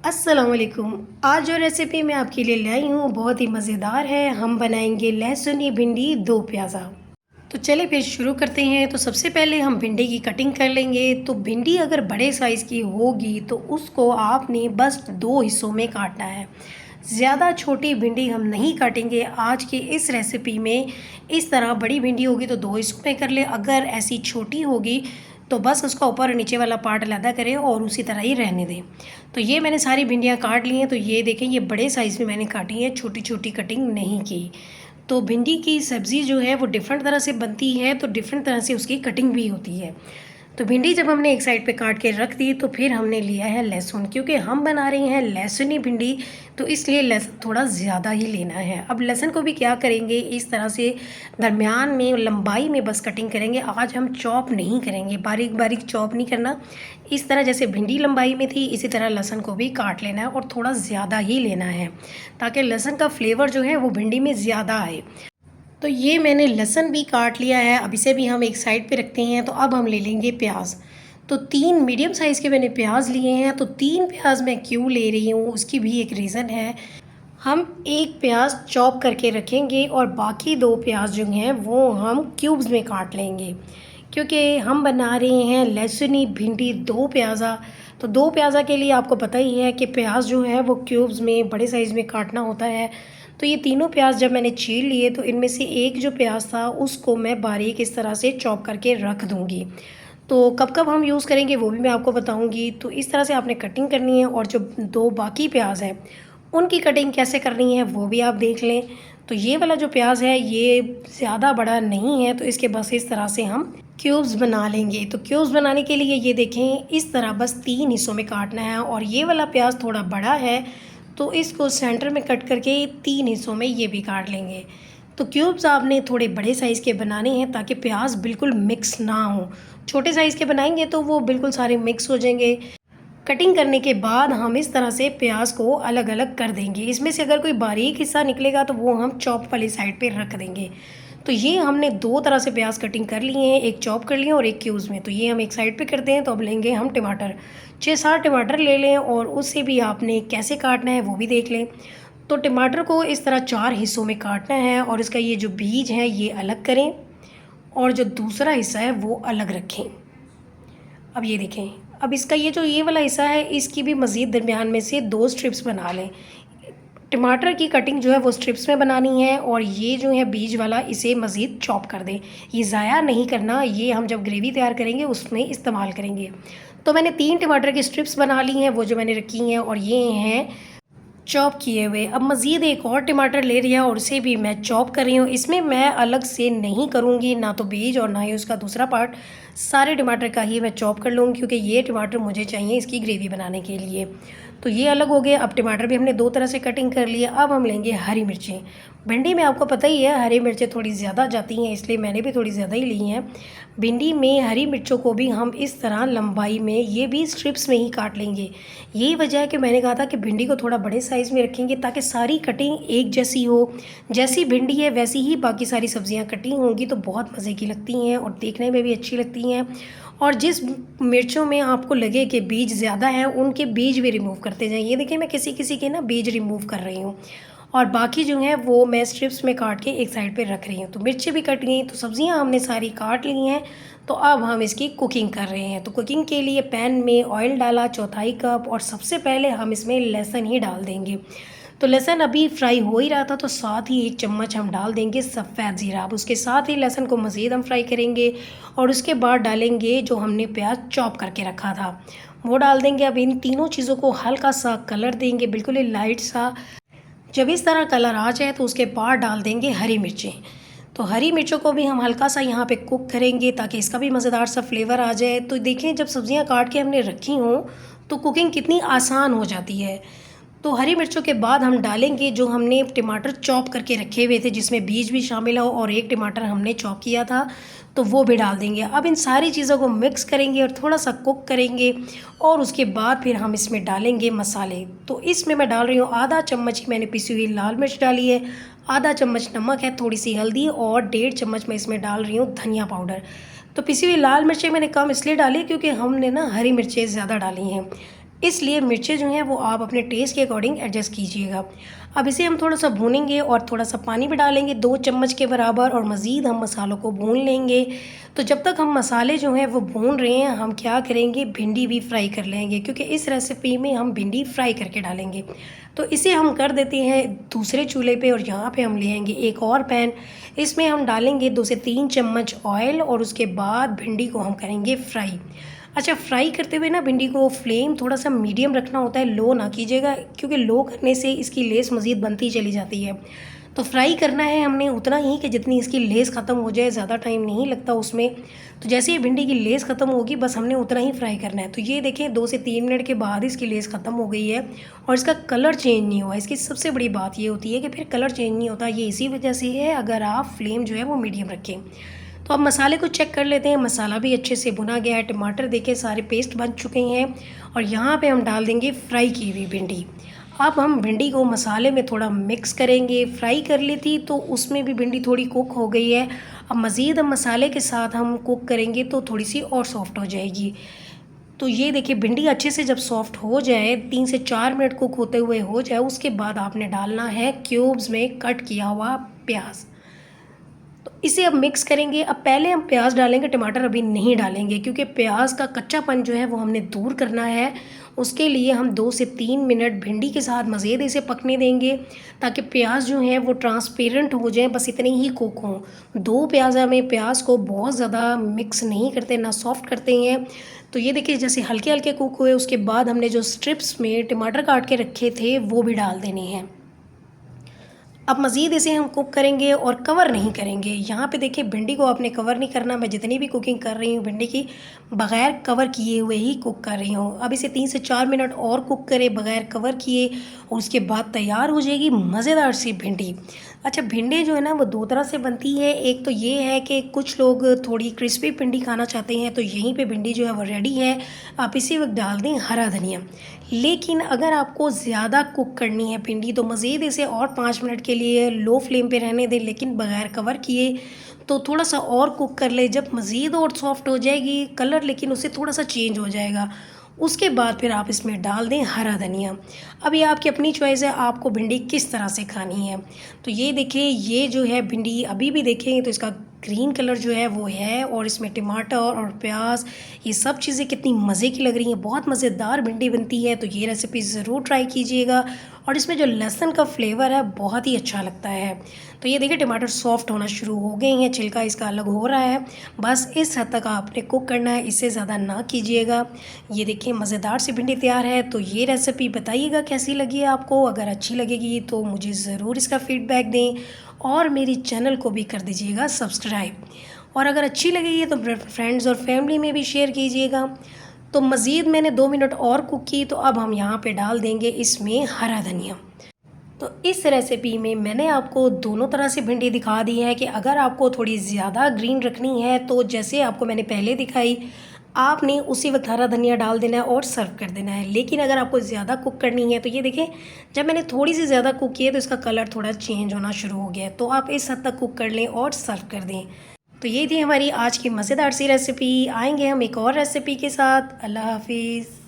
अस्सलाम वालेकुम। आज जो रेसिपी मैं आपके लिए लाई हूँ बहुत ही मज़ेदार है। हम बनाएंगे लहसुनी भिंडी दो प्याज़ा। तो चलिए फिर शुरू करते हैं। तो सबसे पहले हम भिंडी की कटिंग कर लेंगे। तो भिंडी अगर बड़े साइज़ की होगी तो उसको आपने बस दो हिस्सों में काटना है। ज़्यादा छोटी भिंडी हम नहीं काटेंगे आज की इस रेसिपी में। इस तरह बड़ी भिंडी होगी तो दो हिस्सों में कर ले, अगर ऐसी छोटी होगी तो बस उसका ऊपर और नीचे वाला पार्ट अलग करें और उसी तरह ही रहने दें। तो ये मैंने सारी भिंडियाँ काट ली हैं। तो ये देखें, ये बड़े साइज़ में मैंने काटी है, छोटी छोटी कटिंग नहीं की। तो भिंडी की सब्ज़ी जो है वो डिफरेंट तरह से बनती है, तो डिफरेंट तरह से उसकी कटिंग भी होती है। तो भिंडी जब हमने एक साइड पे काट के रख दी तो फिर हमने लिया है लहसुन, क्योंकि हम बना रहे हैं लहसुनी भिंडी, तो इसलिए लहसुन थोड़ा ज़्यादा ही लेना है। अब लहसुन को भी क्या करेंगे, इस तरह से दरमियान में लंबाई में बस कटिंग करेंगे। आज हम चॉप नहीं करेंगे, बारीक बारीक चॉप नहीं करना। इस तरह जैसे भिंडी लंबाई में थी इसी तरह लहसुन को भी काट लेना है और थोड़ा ज़्यादा ही लेना है, ताकि लहसुन का फ्लेवर जो है वो भिंडी में ज़्यादा आए। तो ये मैंने लहसुन भी काट लिया है, अब इसे भी हम एक साइड पे रखते हैं। तो अब हम ले लेंगे प्याज। तो 3 मीडियम साइज़ के मैंने प्याज लिए हैं। तो 3 प्याज मैं क्यों ले रही हूँ उसकी भी एक रीज़न है। हम एक प्याज चॉप करके रखेंगे और बाकी 2 प्याज जो हैं वो हम क्यूब्स में काट लेंगे, क्योंकि हम बना रहे हैं लहसुनी भिंडी दो प्याज़ा। तो दो प्याज़ा के लिए आपको पता ही है कि प्याज जो है वो क्यूब्स में बड़े साइज़ में काटना होता है। तो ये तीनों प्याज जब मैंने छील लिए तो इनमें से एक जो प्याज था उसको मैं बारीक इस तरह से चॉप करके रख दूँगी। तो कब कब हम यूज़ करेंगे वो भी मैं आपको बताऊँगी। तो इस तरह से आपने कटिंग करनी है और जो 2 बाकी प्याज हैं उनकी कटिंग कैसे करनी है वो भी आप देख लें। तो ये वाला जो प्याज है ये ज़्यादा बड़ा नहीं है, तो इसके बस इस तरह से हम क्यूब्स बना लेंगे। तो क्यूब्स बनाने के लिए ये देखें, इस तरह बस 3 हिस्सों में काटना है। और ये वाला प्याज थोड़ा बड़ा है तो इसको सेंटर में कट करके 3 हिस्सों में ये भी काट लेंगे। तो क्यूब्स आपने थोड़े बड़े साइज़ के बनाने हैं ताकि प्याज बिल्कुल मिक्स ना हो। छोटे साइज़ के बनाएंगे तो वो बिल्कुल सारे मिक्स हो जाएंगे। कटिंग करने के बाद हम इस तरह से प्याज को अलग अलग कर देंगे। इसमें से अगर कोई बारीक हिस्सा निकलेगा तो वो हम चॉप वाली साइड पे रख देंगे। तो ये हमने 2 तरह से प्याज कटिंग कर लिए हैं, एक चॉप कर लिए और एक क्यूब्स में। तो ये हम एक साइड पे करते हैं। तो अब लेंगे हम टमाटर, 6-7 टमाटर ले लें और उससे भी आपने कैसे काटना है वो भी देख लें। तो टमाटर को इस तरह 4 हिस्सों में काटना है और इसका ये जो बीज है ये अलग करें और जो दूसरा हिस्सा है वो अलग रखें। अब ये देखें, अब इसका ये वाला हिस्सा है इसकी भी मज़ीद दरमियान में से 2 स्ट्रिप्स बना लें। टमाटर की कटिंग जो है वो स्ट्रिप्स में बनानी है और ये जो है बीज वाला इसे मज़ीद चॉप कर दें। ये ज़ाया नहीं करना, ये हम जब ग्रेवी तैयार करेंगे उसमें इस्तेमाल करेंगे। तो मैंने 3 टमाटर की स्ट्रिप्स बना ली हैं, वो जो मैंने रखी हैं, और ये हैं चॉप किए हुए। अब मज़ीद एक और टमाटर ले लिया और उसे भी मैं चॉप कर रही हूँ। इसमें मैं अलग से नहीं करूँगी, ना तो बीज और ना ही उसका दूसरा पार्ट, सारे टमाटर का ही मैं चॉप कर लूँगी, क्योंकि ये टमाटर मुझे चाहिए इसकी ग्रेवी बनाने के लिए। तो ये अलग हो गए। अब टमाटर भी हमने 2 तरह से कटिंग कर लिए। अब हम लेंगे हरी मिर्चें। भिंडी में आपको पता ही है हरी मिर्चें थोड़ी ज़्यादा जाती हैं, इसलिए मैंने भी थोड़ी ज़्यादा ही ली हैं। भिंडी में हरी मिर्चों को भी हम इस तरह लंबाई में ये भी स्ट्रिप्स में ही काट लेंगे। यही वजह है कि मैंने कहा था कि भिंडी को थोड़ा बड़े साइज़ में रखेंगे ताकि सारी कटिंग एक जैसी हो। जैसी भिंडी है वैसी ही बाकी सारी सब्जियां कटिंग होंगी तो बहुत मज़े की लगती हैं और देखने में भी अच्छी लगती हैं। और जिस मिर्चों में आपको लगे कि बीज ज़्यादा है उनके बीज भी रिमूव करते जाएं। ये देखिए, मैं किसी किसी के ना बीज रिमूव कर रही हूँ और बाकी जो है वो मैं स्ट्रिप्स में काट के एक साइड पे रख रही हूँ। तो मिर्ची भी कट गई, तो सब्जियाँ हमने सारी काट ली हैं। तो अब हम इसकी कुकिंग कर रहे हैं। तो कुकिंग के लिए पैन में ऑयल डाला 1/4 कप और सबसे पहले हम इसमें लहसुन ही डाल देंगे। तो लहसुन अभी फ्राई हो ही रहा था तो साथ ही 1 चम्मच हम डाल देंगे सफ़ेद ज़ीरा। अब उसके साथ ही लहसुन को मज़ीद हम फ्राई करेंगे और उसके बाद डालेंगे जो हमने प्याज चॉप करके रखा था वो डाल देंगे। अब इन तीनों चीज़ों को हल्का सा कलर देंगे, बिल्कुल ही लाइट सा। जब इस तरह कलर आ जाए तो उसके बाद डाल देंगे हरी मिर्चें। तो हरी मिर्चों को भी हम हल्का सा यहाँ पे कुक करेंगे ताकि इसका भी मज़ेदार सा फ्लेवर आ जाए। तो देखें, जब सब्ज़ियाँ काट के हमने रखी हों तो कुकिंग कितनी आसान हो जाती है। तो हरी मिर्चों के बाद हम डालेंगे जो हमने टमाटर चॉप करके रखे हुए थे, जिसमें बीज भी शामिल हो, और एक टमाटर हमने चॉप किया था तो वो भी डाल देंगे। अब इन सारी चीज़ों को मिक्स करेंगे और थोड़ा सा कुक करेंगे और उसके बाद फिर हम इसमें डालेंगे मसाले। तो इसमें मैं डाल रही हूँ आधा चम्मच ही मैंने पिसी हुई लाल मिर्च डाली है, आधा चम्मच नमक है, थोड़ी सी हल्दी और 1.5 चम्मच मैं इसमें डाल रही हूँ धनिया पाउडर। तो पिसी हुई लाल मिर्चें मैंने कम इसलिए डाली क्योंकि हमने ना हरी मिर्चें ज़्यादा डाली हैं। इसलिए मिर्चें जो हैं वो आप अपने टेस्ट के अकॉर्डिंग एडजस्ट कीजिएगा। अब इसे हम थोड़ा सा भूनेंगे और थोड़ा सा पानी भी डालेंगे 2 चम्मच के बराबर, और मज़ीद हम मसालों को भून लेंगे। तो जब तक हम मसाले जो हैं वो भून रहे हैं, हम क्या करेंगे, भिंडी भी फ्राई कर लेंगे, क्योंकि इस रेसिपी में हम भिंडी फ्राई करके डालेंगे। तो इसे हम कर देते हैं दूसरे चूल्हे पे, और यहाँ पे हम लेंगे एक और पैन। इसमें हम डालेंगे 2 से 3 चम्मच ऑयल, और उसके बाद भिंडी को हम करेंगे फ्राई। अच्छा, फ्राई करते हुए ना भिंडी को फ्लेम थोड़ा सा मीडियम रखना होता है, लो ना कीजिएगा, क्योंकि लो करने से इसकी लेस मज़ीद बनती चली जाती है। तो फ्राई करना है हमने उतना ही कि जितनी इसकी लेस ख़त्म हो जाए, ज़्यादा टाइम नहीं लगता उसमें। तो जैसे ही भिंडी की लेस ख़त्म होगी, बस हमने उतना ही फ्राई करना है। तो ये देखें 2 से 3 मिनट के बाद इसकी लेस ख़त्म हो गई है और इसका कलर चेंज नहीं हुआ। इसकी सबसे बड़ी बात ये होती है कि फिर कलर चेंज नहीं होता, ये इसी वजह से है अगर आप फ्लेम जो है वो मीडियम रखें। तो अब मसाले को चेक कर लेते हैं। मसाला भी अच्छे से भुना गया है, टमाटर देखिए सारे पेस्ट बन चुके हैं, और यहाँ पे हम डाल देंगे फ्राई की हुई भिंडी। अब हम भिंडी को मसाले में थोड़ा मिक्स करेंगे। फ्राई कर ली थी तो उसमें भी भिंडी थोड़ी कुक हो गई है। अब मज़ीद हम मसाले के साथ हम कुक करेंगे तो थोड़ी सी और सॉफ्ट हो जाएगी। तो ये देखिए भिंडी अच्छे से जब सॉफ्ट हो जाए, 3 से 4 मिनट कुक होते हुए हो जाए, उसके बाद आपने डालना है क्यूब्स में कट किया हुआ प्याज। तो इसे अब मिक्स करेंगे। अब पहले हम प्याज डालेंगे, टमाटर अभी नहीं डालेंगे, क्योंकि प्याज का कच्चापन जो है वो हमने दूर करना है। उसके लिए हम 2 से 3 मिनट भिंडी के साथ मज़ीद इसे पकने देंगे, ताकि प्याज जो है वो ट्रांसपेरेंट हो जाए, बस इतने ही कुक हों। 2 प्याज़ा में प्याज को बहुत ज़्यादा मिक्स नहीं करते, ना सॉफ्ट करते हैं। तो ये देखिए जैसे हल्के हल्के कुक हुए, उसके बाद हमने जो स्ट्रिप्स में टमाटर काट के रखे थे वो भी डाल देने हैं। अब मज़ीद इसे हम कुक करेंगे और कवर नहीं करेंगे। यहाँ पे देखिए भिंडी को आपने कवर नहीं करना। मैं जितनी भी कुकिंग कर रही हूँ भिंडी की, बग़ैर कवर किए हुए ही कुक कर रही हूँ। अब इसे 3 से 4 मिनट और कुक करें बग़ैर कवर किए, और उसके बाद तैयार हो जाएगी मज़ेदार सी भिंडी। अच्छा, भिंडी जो है ना वो 2 तरह से बनती है। एक तो ये है कि कुछ लोग थोड़ी क्रिस्पी भिंडी खाना चाहते हैं, तो यहीं पे भिंडी जो है वो रेडी है। आप इसी वक्त डाल दें हरा धनिया। लेकिन अगर आपको ज़्यादा कुक करनी है भिंडी, तो मज़ीद इसे और 5 मिनट के लिए लो फ्लेम पे रहने दें, लेकिन बग़ैर कवर किए। तो थोड़ा सा और कुक कर ले, जब मज़ीद और सॉफ्ट हो जाएगी, कलर लेकिन उससे थोड़ा सा चेंज हो जाएगा, उसके बाद फिर आप इसमें डाल दें हरा धनिया। अब ये आपकी अपनी चॉइस है, आपको भिंडी किस तरह से खानी है। तो ये देखिए, ये जो है भिंडी अभी भी देखें तो इसका ग्रीन कलर जो है वो है, और इसमें टमाटर और प्याज, ये सब चीज़ें कितनी मज़े की लग रही हैं। बहुत मज़ेदार भिंडी बनती है, तो ये रेसिपी ज़रूर ट्राई कीजिएगा। और इसमें जो लहसुन का फ्लेवर है बहुत ही अच्छा लगता है। तो ये देखिए टमाटर सॉफ्ट होना शुरू हो गए हैं, छिलका इसका अलग हो रहा है। बस इस हद तक आपने कुक करना है, इससे ज़्यादा ना कीजिएगा। ये देखिए मज़ेदार सी भिंडी तैयार है। तो ये रेसिपी बताइएगा कैसी लगी है आपको। अगर अच्छी लगेगी तो मुझे ज़रूर इसका फ़ीडबैक दें, और मेरी चैनल को भी कर दीजिएगा सब्सक्राइब। और अगर अच्छी लगेगी तो फ्रेंड्स और फैमिली में भी शेयर कीजिएगा। तो मज़ीद मैंने 2 मिनट और कुक की, तो अब हम यहाँ पे डाल देंगे इसमें हरा धनिया। तो इस रेसिपी में मैंने आपको दोनों तरह से भिंडी दिखा दी है कि अगर आपको थोड़ी ज़्यादा ग्रीन रखनी है, तो जैसे आपको मैंने पहले दिखाई, आपने उसी वक्त हरा धनिया डाल देना है और सर्व कर देना है। लेकिन अगर आपको ज़्यादा कुक करनी है, तो ये देखें जब मैंने थोड़ी सी ज़्यादा कुक की है तो इसका कलर थोड़ा चेंज होना शुरू हो गया है। तो आप इस हद तक कुक कर लें और सर्व कर दें। तो ये थी हमारी आज की मज़ेदार सी रेसिपी। आएंगे हम एक और रेसिपी के साथ। अल्लाह हाफिज़।